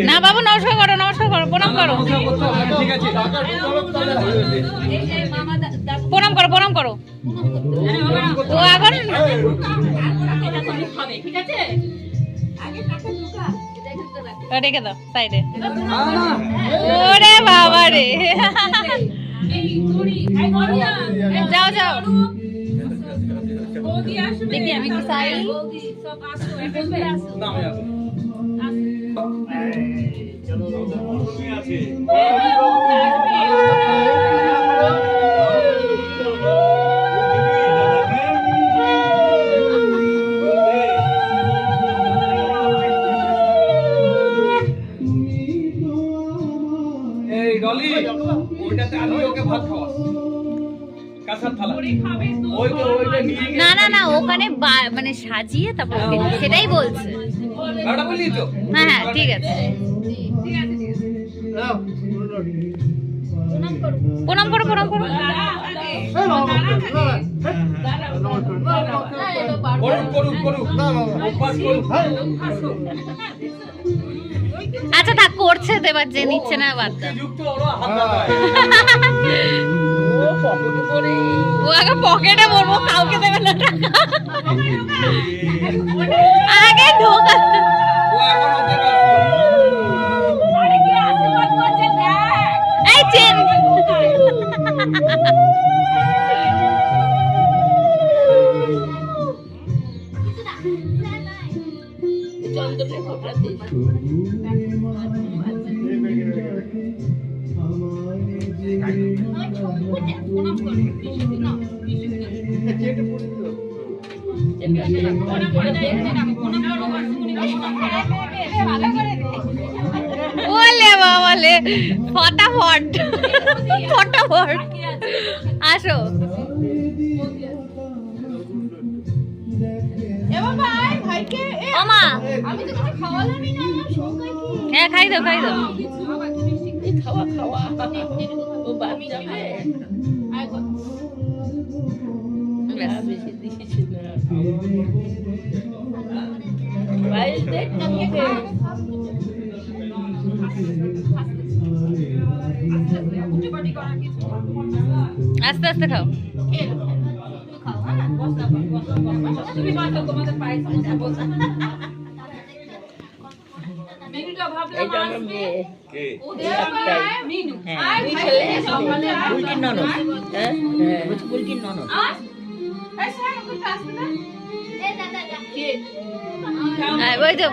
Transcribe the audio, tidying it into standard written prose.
না বাবু, নমস্কার করো, নমস্কার করো, প্রণাম করো, প্রণাম করো, প্রণাম করো। ও এখন রেখে দাও সাইডে। ওরে বাবা রে, যাও যাও, দেখি আমি কি চাই। না না না, ওখানে মানে সাজিয়ে তারপর সেটাই বলছে। হ্যাঁ হ্যাঁ ঠিক আছে, প্রণাম করো, প্রণাম করো। আচ্ছা থাক, করছে তো, এবার যে নিচ্ছে না বাদ দাও। ও আগে পকেটে ভরবো, কাউকে দেবে না টাকা, আগে ঢোকা। এই চেন বলে বাবালে, ফটাফট ফটাফট আসো। হ্যাঁ খাই দাও, খাই দাও। আস্তে আস্তে খাও। ওই তো